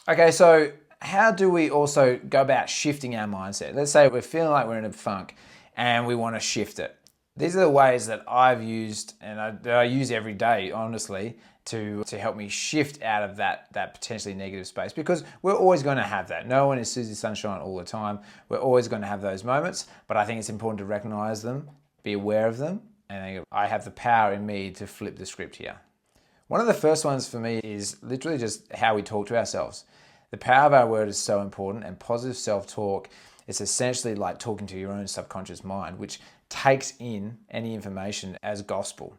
Okay, so how do we also go about shifting our mindset? Let's say we're feeling like we're in a funk and we want to shift it. These are the ways that I've used and that I use every day, honestly, to help me shift out of that potentially negative space, because we're always going to have that. No one is Susie Sunshine all the time. We're always going to have those moments, but I think it's important to recognize them, be aware of them, and I have the power in me to flip the script here. One of the first ones for me is literally just how we talk to ourselves. The power of our word is so important, and positive self-talk is essentially like talking to your own subconscious mind, which takes in any information as gospel.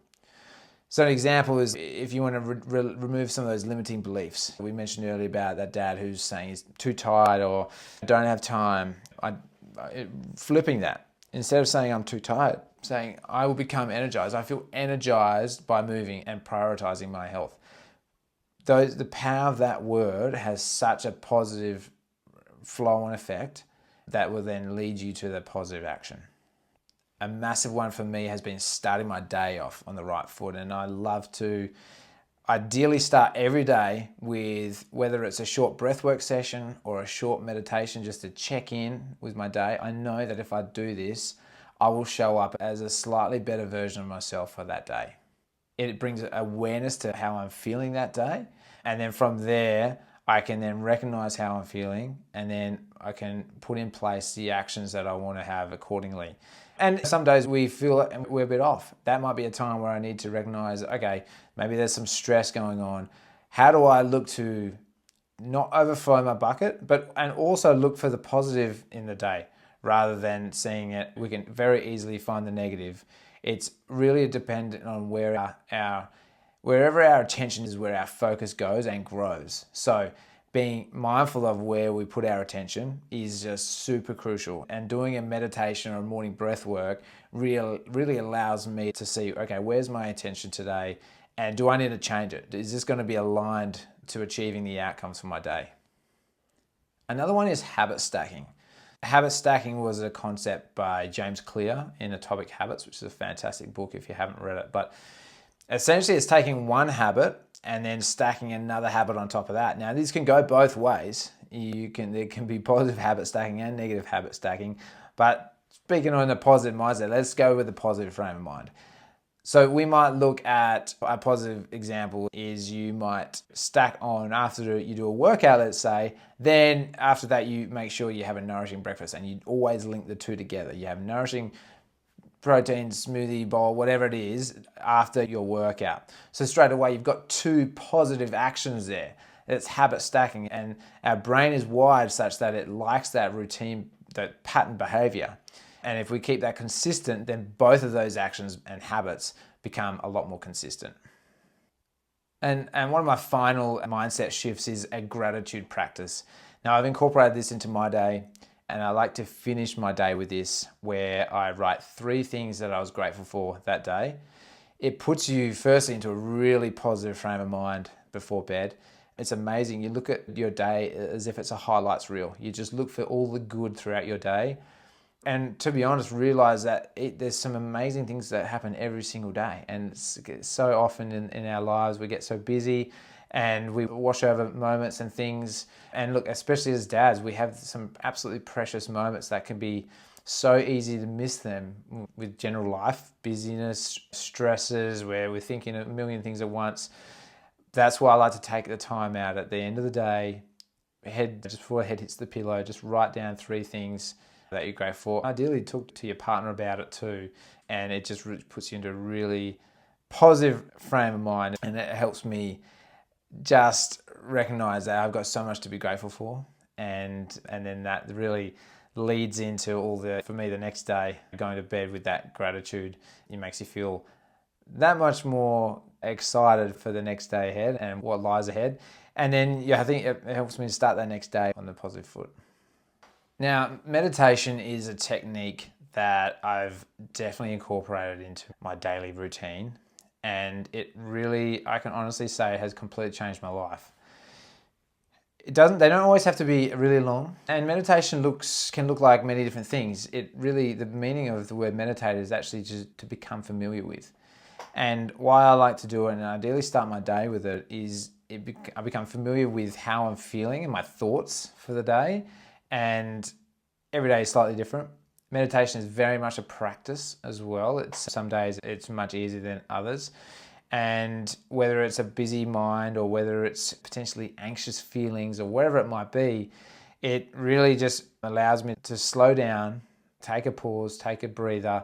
So an example is if you want to remove some of those limiting beliefs. We mentioned earlier about that dad who's saying he's too tired or don't have time. Flipping that. Instead of saying I'm too tired, saying I will become energized. I feel energized by moving and prioritizing my health. The power of that word has such a positive flow-on effect that will then lead you to the positive action. A massive one for me has been starting my day off on the right foot, and I love to ideally start every day with, whether it's a short breathwork session or a short meditation just to check in with my day. I know that if I do this, I will show up as a slightly better version of myself for that day. It brings awareness to how I'm feeling that day, and then from there I can then recognize how I'm feeling, and then I can put in place the actions that I want to have accordingly. And some days we feel we're a bit off. That might be a time where I need to recognize, okay, maybe there's some stress going on. How do I look to not overflow my bucket, and also look for the positive in the day rather than seeing it? We can very easily find the negative. It's really dependent on wherever our attention is, where our focus goes and grows. So being mindful of where we put our attention is just super crucial. And doing a meditation or morning breath work really allows me to see, okay, where's my attention today? And do I need to change it? Is this going to be aligned to achieving the outcomes for my day? Another one is habit stacking. Habit stacking was a concept by James Clear in Atomic Habits, which is a fantastic book if you haven't read it. But essentially it's taking one habit and then stacking another habit on top of that. Now, this can go both ways. There can be positive habit stacking and negative habit stacking. But speaking on the positive mindset, let's go with the positive frame of mind. So we might look at a positive example is you might stack on after you do a workout, let's say, then after that you make sure you have a nourishing breakfast, and you always link the two together. You have nourishing protein smoothie bowl, whatever it is, after your workout. So straight away you've got two positive actions there. It's habit stacking, and our brain is wired such that it likes that routine, that pattern behavior. And if we keep that consistent, then both of those actions and habits become a lot more consistent. And one of my final mindset shifts is a gratitude practice. Now, I've incorporated this into my day, and I like to finish my day with this, where I write 3 things that I was grateful for that day. It puts you firstly into a really positive frame of mind before bed. It's amazing. You look at your day as if it's a highlights reel. You just look for all the good throughout your day. And to be honest, realize that there's some amazing things that happen every single day. And so often in our lives, we get so busy and we wash over moments and things. And look, especially as dads, we have some absolutely precious moments that can be so easy to miss them with general life, busyness, stresses, where we're thinking a million things at once. That's why I like to take the time out at the end of the day, just before head hits the pillow, just write down 3 things that you're grateful for. Ideally, talk to your partner about it too, and it just puts you into a really positive frame of mind, and it helps me just recognize that I've got so much to be grateful for, and then that really leads into for me, the next day, going to bed with that gratitude. It makes you feel that much more excited for the next day ahead and what lies ahead. And then I think it helps me to start that next day on the positive foot. Now, meditation is a technique that I've definitely incorporated into my daily routine, and it really, I can honestly say, has completely changed my life. They don't always have to be really long, and meditation can look like many different things. The meaning of the word meditate is actually just to become familiar with. And why I like to do it, and ideally start my day with it, is I become familiar with how I'm feeling and my thoughts for the day. And every day is slightly different. Meditation is very much a practice as well. Some days it's much easier than others. And whether it's a busy mind or whether it's potentially anxious feelings or whatever it might be, it really just allows me to slow down, take a pause, take a breather,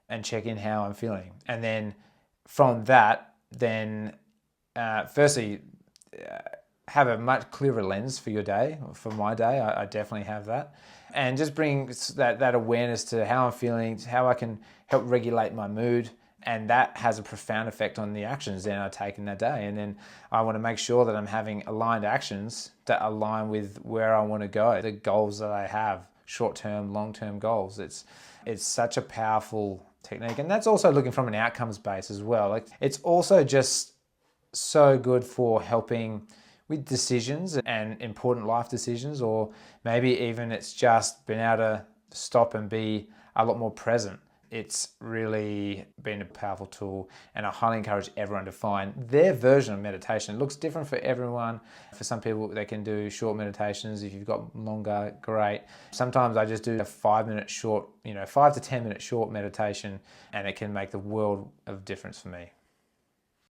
and check in how I'm feeling. And then from that, firstly, have a much clearer lens for your day. For my day, I definitely have that. And just bring that awareness to how I'm feeling, how I can help regulate my mood. And that has a profound effect on the actions that I take in that day. And then I want to make sure that I'm having aligned actions that align with where I want to go, the goals that I have, short-term, long-term goals. It's such a powerful technique. And that's also looking from an outcomes base as well. Like, it's also just so good for helping with decisions and important life decisions, or maybe even it's just being able to stop and be a lot more present. It's really been a powerful tool, and I highly encourage everyone to find their version of meditation. It looks different for everyone. For some people, they can do short meditations. If you've got longer, great. Sometimes I just do a 5 to 10 minute short meditation, and it can make the world of difference for me.